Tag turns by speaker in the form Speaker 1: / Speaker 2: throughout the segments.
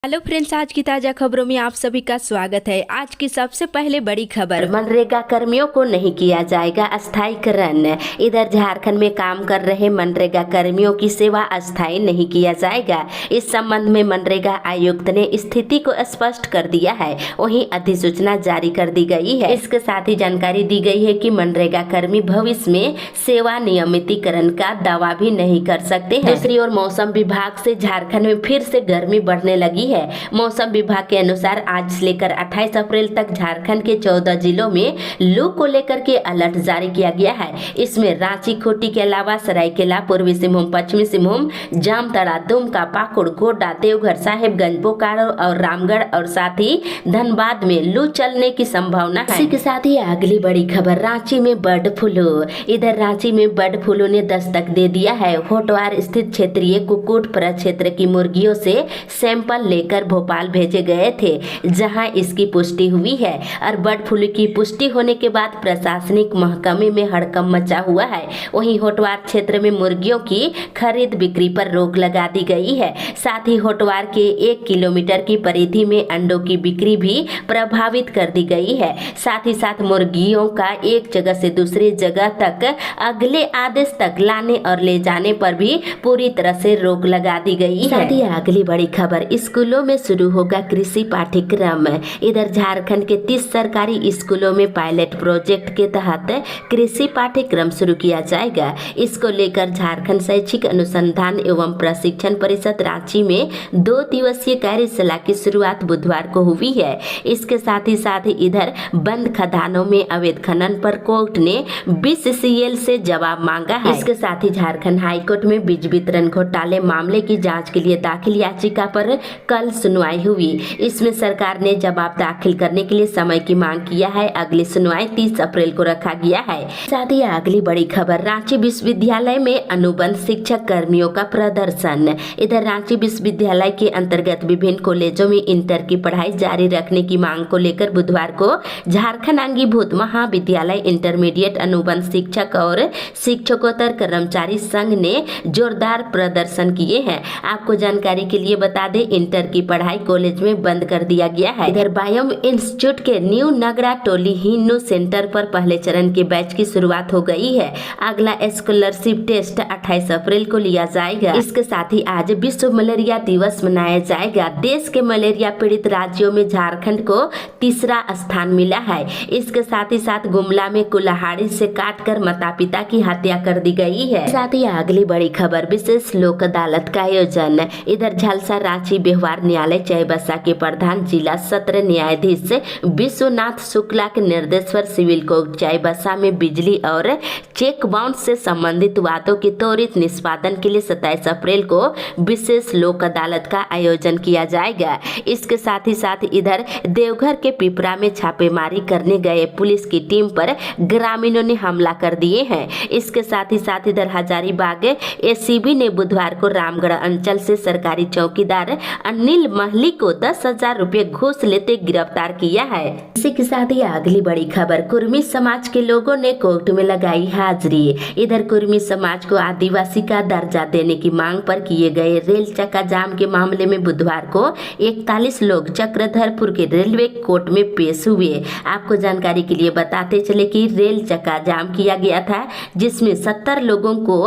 Speaker 1: Hello friends, आज की ताजा खबरों में आप सभी का स्वागत है। आज की सबसे पहले बड़ी खबर, मनरेगा कर्मियों को नहीं किया जाएगा अस्थायीकरण। इधर झारखंड में काम कर रहे मनरेगा कर्मियों की सेवा अस्थायी नहीं किया जाएगा। इस संबंध में मनरेगा आयुक्त ने स्थिति को स्पष्ट कर दिया है। वहीं अधिसूचना जारी कर दी गई है। इसके साथ ही जानकारी दी गई है कि मनरेगा कर्मी भविष्य में सेवा नियमितीकरण का दावा भी नहीं कर सकते हैं। दूसरी ओर मौसम विभाग से झारखंड में फिर से गर्मी बढ़ने लगी है। मौसम विभाग के अनुसार आज से लेकर 28 अप्रैल तक झारखंड के 14 जिलों में लू को लेकर के अलर्ट जारी किया गया है। इसमें रांची, खूंटी के अलावा सरायकेला, पूर्वी सिंहभूम, पश्चिमी सिंहभूम, जामताड़ा, दुमका, पाकुड़, गोड्डा, देवघर, साहेबगंज, बोकारो और रामगढ़ और साथ ही धनबाद में लू चलने की संभावना है। इसी के साथ ही अगली बड़ी खबर, रांची में बर्ड फ्लू। इधर रांची में बर्ड फ्लू ने दस्तक दे दिया है। होटवार स्थित क्षेत्रीय कुक्कुट प्रक्षेत्र की मुर्गियों से सैंपल लेकर भोपाल भेजे गए थे, जहां इसकी पुष्टि हुई है। और बर्ड फ्लू की पुष्टि होने के बाद प्रशासनिक महकमे में हड़कंप मचा हुआ है। वहीं होटवार क्षेत्र में मुर्गियों की खरीद बिक्री पर रोक लगा दी गई है। साथ ही होटवार के 1 किलोमीटर की परिधि में अंडों की बिक्री भी प्रभावित कर दी गई है। साथ ही साथ मुर्गियों का एक जगह से दूसरी जगह तक अगले आदेश तक लाने और ले जाने पर भी पूरी तरह से रोक लगा दी गई है। साथ ही अगली बड़ी खबर, स्कूलों में शुरू होगा कृषि पाठ्यक्रम। इधर झारखंड के 30 सरकारी स्कूलों में पायलट प्रोजेक्ट के तहत कृषि पाठ्यक्रम शुरू किया जाएगा। इसको लेकर झारखंड शैक्षिक अनुसंधान एवं प्रशिक्षण परिषद रांची में 2 दिवसीय कार्यशाला की शुरुआत बुधवार को हुई है। इसके साथ ही इधर बंद खदानों में अवैध खनन पर कोर्ट ने बीसीसीएल से जवाब मांगा है। इसके साथ ही झारखंड हाईकोर्ट में बीज वितरण घोटाले मामले की जांच के लिए दाखिल याचिका पर कल सुनवाई हुई। इसमें सरकार ने जवाब दाखिल करने के लिए समय की मांग किया है। अगली सुनवाई 30 अप्रैल को रखा गया है। साथ ही अगली बड़ी खबर, रांची विश्वविद्यालय में अनुबंध शिक्षक कर्मियों का प्रदर्शन। इधर रांची विश्वविद्यालय के अंतर्गत विभिन्न कॉलेजों में इंटर की पढ़ाई जारी रखने की मांग को लेकर बुधवार को झारखंड अंगीभूत महाविद्यालय इंटरमीडिएट अनुबंध शिक्षक और शिक्षकोत्तर कर्मचारी संघ ने जोरदार प्रदर्शन किए हैं। आपको जानकारी के लिए बता दें, इंटर की पढ़ाई कॉलेज में बंद कर दिया गया है। इधर बायोम इंस्टीट्यूट के न्यू नगरा टोली हिन्नू सेंटर पर पहले चरण के बैच की शुरुआत हो गई है। अगला स्कॉलरशिप टेस्ट 28 अप्रैल को लिया जाएगा। इसके साथ ही आज विश्व मलेरिया दिवस मनाया जाएगा। देश के मलेरिया पीड़ित राज्यों में झारखंड को तीसरा स्थान मिला है। इसके साथ ही गुमला में कुल्हाड़ी से काटकर माता पिता की हत्या कर दी गई है। साथ ही अगली बड़ी खबर, विशेष लोक अदालत का आयोजन। इधर झलसा रांची व्यवहार न्यायालय चाईबासा के प्रधान जिला सत्र न्यायाधीश विश्वनाथ शुक्ला के निर्देश पर सिविल कोर्ट चाईबासा में बिजली और चेक बाउंस से संबंधित वादों के त्वरित निष्पादन के लिए 27 अप्रैल को विशेष लोक अदालत का आयोजन किया जाएगा। इसके साथ ही इधर देवघर के पिपरा में छापेमारी करने गए पुलिस की टीम पर ग्रामीणों ने हमला कर दिए हैं। इसके साथ ही इधर हजारीबाग एसीबी ने बुधवार को रामगढ़ अंचल से सरकारी चौकीदार अनिल महली को 10,000 रुपए घूस लेते गिरफ्तार किया है। इसी के साथ ही अगली बड़ी खबर, कुर्मी समाज के लोगों ने कोर्ट में लगाई हाजिरी। इधर कुर्मी समाज को आदिवासी का दर्जा देने की मांग पर किए गए रेल चक्का जाम के मामले में बुधवार को 41 लोग चक्रधरपुर के रेलवे कोर्ट में पेश हुए। आपको जानकारी के लिए बताते चले कि रेल चक्का जाम किया गया था, जिसमें 70 लोगों को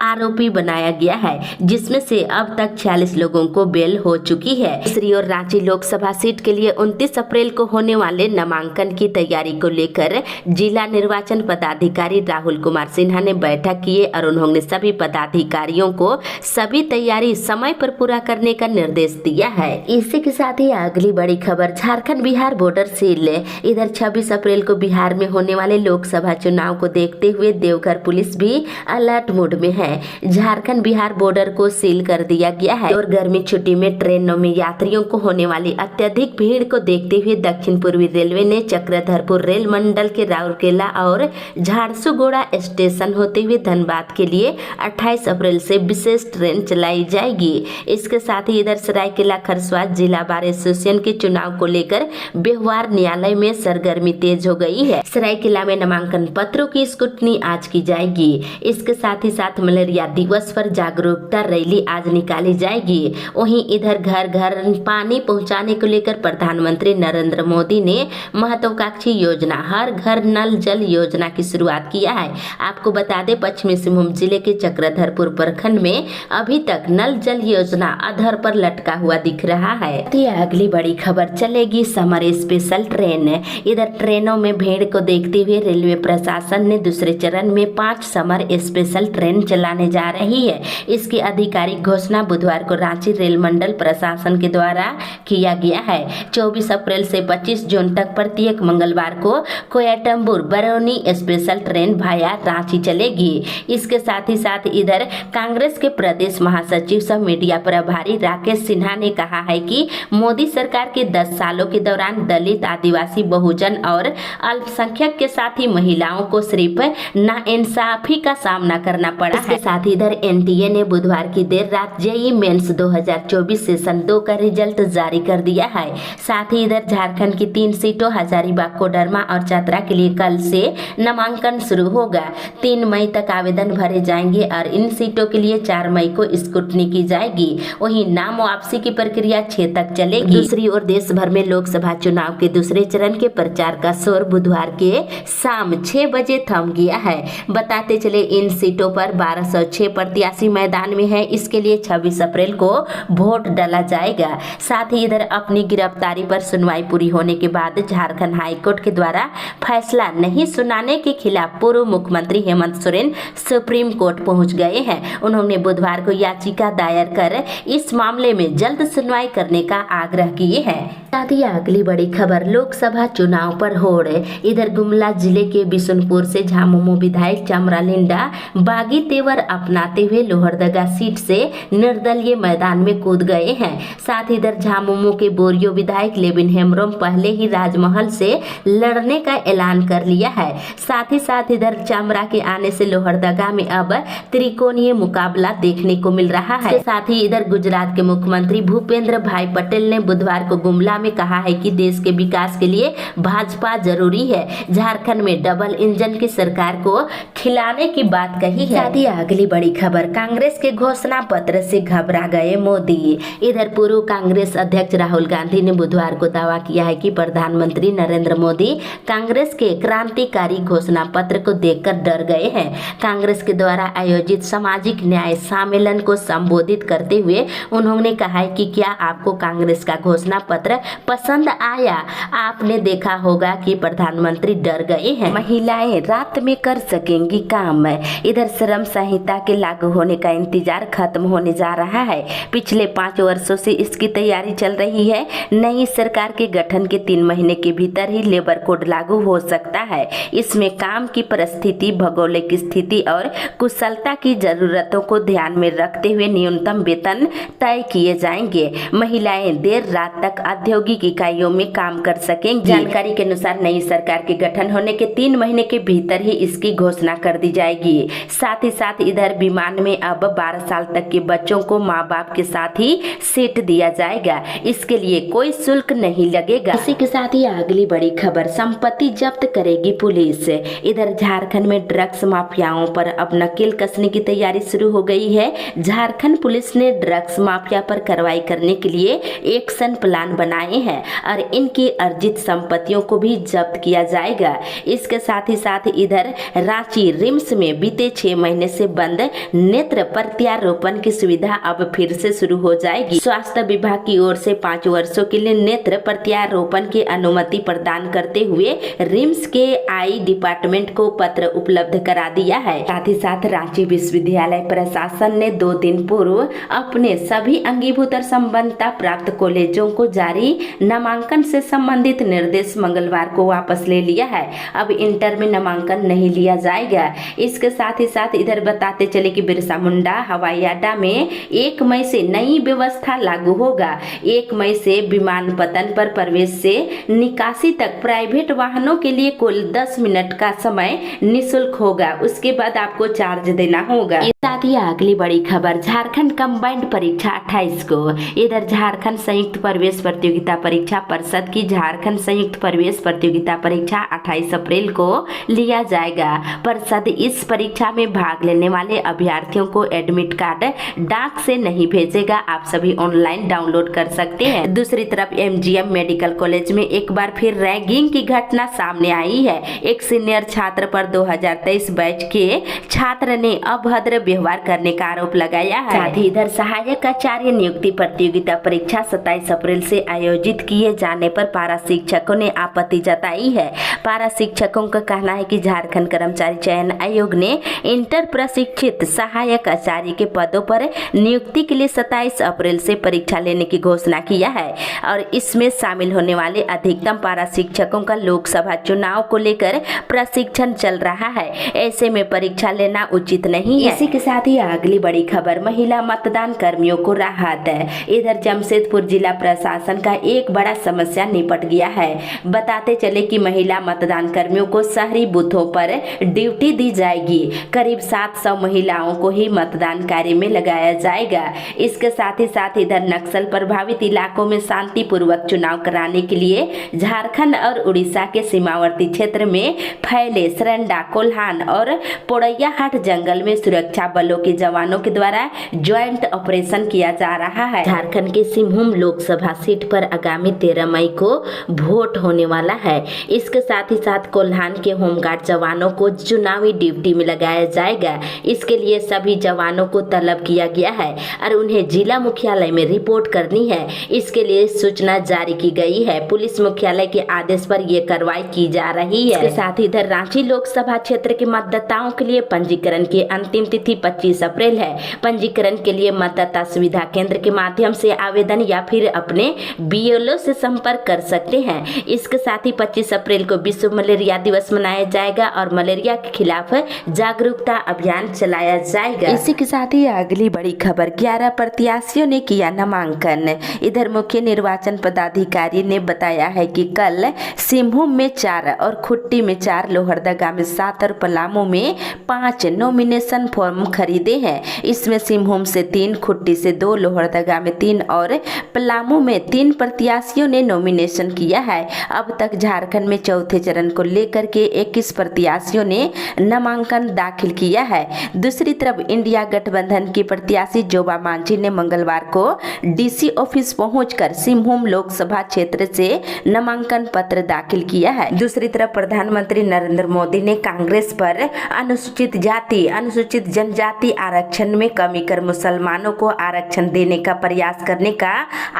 Speaker 1: आरोपी बनाया गया है, जिसमें से अब तक 46 लोगों को बेल हो चुकी है। दूसरी ओर रांची लोकसभा सीट के लिए 29 अप्रैल को होने वाले नामांकन की तैयारी को लेकर जिला निर्वाचन पदाधिकारी राहुल कुमार सिन्हा ने बैठक की और उन्होंने सभी पदाधिकारियों को सभी तैयारी समय पर पूरा करने का निर्देश दिया है। इसी के साथ ही अगली बड़ी खबर, झारखंड बिहार बॉर्डर सील। इधर 26 अप्रैल को बिहार में होने वाले लोकसभा चुनाव को देखते हुए देवघर पुलिस भी अलर्ट मोड में है। झारखंड बिहार बॉर्डर को सील कर दिया गया है और गर्मी छुट्टी में ट्रेनों में यात्रियों को होने वाली अत्यधिक भीड़ को देखते हुए दक्षिण पूर्वी रेलवे ने चक्रधरपुर रेल मंडल के राउरकेला और झारसुगुड़ा स्टेशन होते हुए धनबाद के लिए 28 अप्रैल से विशेष ट्रेन चलाई जाएगी। इसके साथ ही इधर सरायकेला खरसवां जिला बार एसोसिएशन के चुनाव को लेकर व्यवहार न्यायालय में सरगर्मी तेज हो गई है। सरायकेला में नामांकन पत्रों की स्क्रूटनी आज की जाएगी। इसके साथ ही साथ मलेरिया दिवस पर जागरूकता रैली आज निकाली जाएगी। वहीं इधर घर घर पानी पहुंचाने को लेकर प्रधानमंत्री नरेंद्र मोदी ने महत्वाकांक्षी योजना हर घर नल जल योजना की शुरुआत किया है। आपको बता दें, पश्चिमी सिंहभूम जिले के चक्रधरपुर प्रखंड में अभी तक नल जल योजना अधर पर लटका हुआ दिख रहा है। अगली बड़ी खबर चलेगी समर स्पेशल ट्रेन। इधर ट्रेनों में भीड़ को देखते हुए रेलवे प्रशासन ने दूसरे चरण में 5 समर स्पेशल ट्रेन चलाने जा रही है। इसकी आधिकारिक घोषणा बुधवार को रांची रेल मंडल प्रशासन के द्वारा किया गया है। 24 अप्रैल से 25 जून तक प्रत्येक मंगलवार को कोयम्बटूर बरौनी स्पेशल ट्रेन भाया रांची चलेगी। इसके साथ ही साथ इधर कांग्रेस के प्रदेश महासचिव सह मीडिया प्रभारी राकेश सिन्हा ने कहा है कि मोदी सरकार के 10 सालों के दौरान दलित, आदिवासी, बहुजन और अल्पसंख्यक के साथ ही महिलाओं को सिर्फ नाइंसाफी का सामना करना पड़ा है। इसके साथ ही इधर एनटीए ने बुधवार की देर रात जेईई मेंस 2024 सेशन 2 का रिजल्ट जारी कर दिया है। साथ ही इधर झारखंड की 3 सीटों हजारीबाग, कोडरमा और चतरा के लिए कल से नामांकन शुरू होगा। 3 मई तक आवेदन भरे जाएंगे और इन सीटों के लिए 4 मई को स्क्रूटनी की जाएगी। वहीं नाम वापसी की प्रक्रिया 6 तक चलेगी। दूसरी ओर देश भर में लोकसभा चुनाव के दूसरे चरण के प्रचार का शोर बुधवार के शाम 6 बजे थम गया है। बताते चले इन सीटों पर 1206 प्रत्याशी मैदान में है। इसके लिए 26 अप्रैल को वोट डाला जाएगा। साथ ही इधर अपनी गिरफ्तारी पर सुनवाई पूरी होने के बाद झारखंड हाईकोर्ट के द्वारा फैसला नहीं सुनाने के खिलाफ पूर्व मुख्यमंत्री हेमंत सोरेन सुप्रीम कोर्ट पहुंच गए हैं। उन्होंने बुधवार को याचिका दायर कर इस मामले में जल्द सुनवाई करने का आग्रह किए हैं। साथ ही अगली बड़ी खबर लोकसभा चुनाव पर होड़। इधर गुमला जिले के बिशुनपुर से झामुमो विधायक चमरा लिंडा बागी तेवर अपनाते हुए लोहरदगा सीट से निर्दलीय मैदान में कूद गए हैं। साथ ही इधर झामुमो के बोरियो विधायक लेविन हेम्ब्रोम पहले ही राजमहल से लड़ने का ऐलान कर लिया है। साथ इधर चमरा के आने से लोहरदगा में अब त्रिकोणीय मुकाबला देखने को मिल रहा है। साथ ही इधर गुजरात के मुख्यमंत्री भूपेंद्र भाई पटेल ने बुधवार को गुमला में कहा है कि देश के विकास के लिए भाजपा जरूरी है। झारखंड में डबल इंजन की सरकार को खिलाने की बात कही है। साथ ही अगली बड़ी खबर कांग्रेस के घोषणा पत्र से घबरा गए मोदी। इधर पूर्व कांग्रेस अध्यक्ष राहुल गांधी ने बुधवार को दावा किया है कि प्रधानमंत्री नरेंद्र मोदी कांग्रेस के क्रांतिकारी घोषणा पत्र को देखकर डर गए हैं। कांग्रेस के द्वारा आयोजित सामाजिक न्याय सम्मेलन को संबोधित करते हुए उन्होंने कहा है कि क्या आपको कांग्रेस का घोषणा पत्र पसंद आया? आपने देखा होगा कि प्रधानमंत्री डर गए हैं। महिलाएं रात में कर सकेंगी काम। इधर श्रम संहिता के लागू होने का इंतजार खत्म होने जा रहा है। पिछले 5 वर्षों से इसकी तैयारी चल रही है। नई सरकार के गठन के 3 महीने के भीतर ही लेबर कोड लागू हो सकता है। इसमें काम की परिस्थिति, भौगोलिक स्थिति और कुशलता की जरूरतों को ध्यान में रखते हुए न्यूनतम वेतन तय किए जाएंगे। महिलाएं देर रात तक औद्योगिक इकाइयों में काम कर सकेंगी। जानकारी के अनुसार नई सरकार के गठन होने के 3 महीने के भीतर ही इसकी घोषणा कर दी जाएगी। साथ ही साथ इधर विमान में अब 12 साल तक के बच्चों को माँ बाप के साथ ही सीट दिया जाएगा। इसके लिए कोई शुल्क नहीं लगेगा। इसी के साथ ही अगली बड़ी खबर संपत्ति जब्त करेगी पुलिस। इधर झारखंड में ड्रग्स माफियाओं पर अब नकेल कसने की तैयारी शुरू हो गई है। झारखंड पुलिस ने ड्रग्स माफिया पर कार्रवाई करने के लिए एक्शन प्लान बनाए हैं और इनकी अर्जित संपत्तियों को भी जब्त किया जाएगा। इसके साथ ही इधर रांची रिम्स में बीते 6 महीने से बंद नेत्र प्रत्यारोपण की सुविधा अब फिर से शुरू हो जाएगी। स्वास्थ्य विभाग की ओर से 5 वर्षों के लिए नेत्र प्रत्यारोपण की अनुमति प्रदान करते हुए रिम्स के आई डिपार्टमेंट को पत्र उपलब्ध करा दिया है। साथ रांची विश्वविद्यालय प्रशासन ने 2 दिन पूर्व अपने सभी अंगीभूत और संबद्धता प्राप्त कॉलेजों को जारी ही नामांकन से संबंधित निर्देश मंगलवार को वापस ले लिया है। अब इंटर में नामांकन नहीं लिया जाएगा। इसके साथ ही साथ इधर बताते चले कि बिरसा मुंडा हवाई अड्डा में 1 मई से नई व्यवस्था लागू होगा। 1 मई से विमानपत्तन पर प्रवेश से निकासी तक प्राइवेट वाहनों के लिए कुल 10 मिनट का समय निःशुल्क होगा। उसके बाद आपको चार्ज देना होगा। साथ ही अगली बड़ी खबर, झारखंड कंबाइंड परीक्षा 28 को। इधर झारखंड संयुक्त प्रवेश प्रतियोगिता परीक्षा परिषद की झारखंड संयुक्त प्रवेश प्रतियोगिता परीक्षा 28 अप्रैल को लिया जाएगा। परिषद इस परीक्षा में भाग लेने वाले अभ्यर्थियों को एडमिट कार्ड डाक से नहीं भेजेगा। आप सभी ऑनलाइन डाउनलोड कर सकते हैं। दूसरी तरफ एमजीएम मेडिकल कॉलेज में एक बार फिर रैगिंग की घटना सामने आई है। एक सीनियर छात्र पर 2023 बैच के छात्र ने अभद्र व्यवहार करने का आरोप लगाया है। साथ ही इधर सहायक आचार्य नियुक्ति प्रतियोगिता परीक्षा 27 अप्रैल से आयोजित किए जाने पर पारा शिक्षकों ने आपत्ति जताई है। पारा शिक्षकों का कहना है कि झारखंड कर्मचारी चयन आयोग ने इंटर प्रशिक्षित सहायक आचार्य के पदों पर नियुक्ति के लिए 27 अप्रैल से परीक्षा लेने की घोषणा किया है और इसमें शामिल होने वाले अधिकतम पारा शिक्षकों का लोकसभा चुनाव को लेकर प्रशिक्षण चल रहा है। ऐसे में परीक्षा लेना उचित नहीं है। इसी के साथ ही अगली बड़ी खबर, महिला मतदान कर्मियों को राहत है। इधर जमशेदपुर जिला प्रशासन का एक बड़ा समस्या निपट गया है। बताते चले कि महिला मतदान कर्मियों को शहरी बूथों पर ड्यूटी दी जाएगी। करीब 700 महिलाओं को ही मतदान कार्य में लगाया जाएगा। इसके साथ ही साथ इधर नक्सल प्रभावित इलाकों में शांतिपूर्वक चुनाव कराने के लिए झारखंड और उड़ीसा के सीमावर्ती क्षेत्र में फैले सरंडा, कोल्हान और पोड़ैयाहाट जंगल में सुरक्षा बलों के जवानों के द्वारा ज्वाइंट ऑपरेशन किया जा रहा है। झारखंड के सिंहभूम लोकसभा सीट पर आगामी 13 मई को वोट होने वाला है। इसके साथ ही साथ कोल्हान के होमगार्ड जवानों को चुनावी ड्यूटी में लगाया जाएगा। इसके लिए सभी जवानों को तलब किया गया है और उन्हें जिला मुख्यालय में रिपोर्ट करनी है। इसके लिए सूचना जारी की गई है। पुलिस मुख्यालय के आदेश पर यह कार्रवाई की जा रही है। इसके साथ ही इधर रांची लोकसभा क्षेत्र के मतदाताओं के लिए पंजीकरण की अंतिम तिथि 25 अप्रैल है। पंजीकरण के लिए मतदाता सुविधा केंद्र के माध्यम से आवेदन या फिर अपने बीएलओ से संपर्क कर सकते हैं। इसके साथ ही 25 अप्रैल को विश्व मलेरिया दिवस मनाया जाएगा और मलेरिया के खिलाफ जागरूकता अभियान चलाया जाएगा। इसी के साथ ही अगली बड़ी खबर, 11 प्रत्याशियों ने किया नामांकन। इधर मुख्य निर्वाचन पदाधिकारी ने बताया है कि कल सिंहभूम में 4 और खुट्टी में 4, लोहरदगा में 7 और पलामू में 5 नॉमिनेशन फॉर्म खरीदे हैं। इसमें सिंहभूम से 3, खुट्टी से 2, लोहरदगा में 3 और पलामू में 3 प्रत्याशियों ने नॉमिनेशन किया है। अब तक झारखंड में चौथे चरण को लेकर के 21 प्रत्याशियों ने नामांकन दाखिल किया है। दूसरी तरफ इंडिया गठबंधन की प्रत्याशी जोबा मांझी ने मंगलवार को डीसी ऑफिस पहुंचकर सिंहभूम लोकसभा क्षेत्र से नामांकन पत्र दाखिल किया है। दूसरी तरफ प्रधानमंत्री नरेंद्र मोदी ने कांग्रेस पर अनुसूचित जाति, अनुसूचित जनजाति आरक्षण में कमी कर मुसलमानों को आरक्षण देने का प्रयास करने का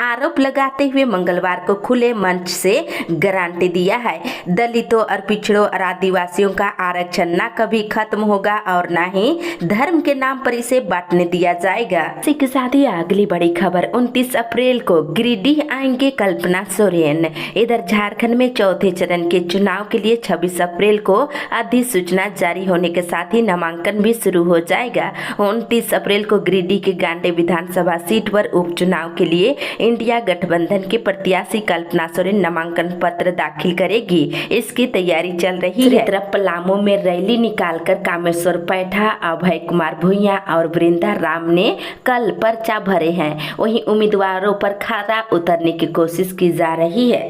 Speaker 1: आरोप लगाते हुए मंगलवार को खुले मंच से गारंटी दिया है। दलितों और पिछड़ों और आदिवासियों का आरक्षण न कभी खत्म होगा और न ही धर्म के नाम पर इसे बांटने दिया जाएगा। इसी के साथ ही अगली बड़ी खबर, 29 अप्रैल को गिरिडीह आएंगे कल्पना सोरेन। इधर झारखंड में चौथे चरण के चुनाव के लिए 26 अप्रैल को अधिसूचना जारी होने के साथ ही नामांकन भी शुरू हो जाएगा। 29 अप्रैल को गिरिडीह के गांडे विधानसभा सीट पर उपचुनाव के लिए इंडिया गठबंधन के प्रत्याशी कल्पना सोरेन नामांकन पत्र दाखिल करेगी। इसकी तैयारी चल रही है। तरफ पलामू में रैली निकालकर कामेश्वर पैठा, अभय कुमार भुइयां और वृंदा राम ने कल पर्चा भरे हैं। वहीं उम्मीदवारों पर खरा उतरने की कोशिश की जा रही है।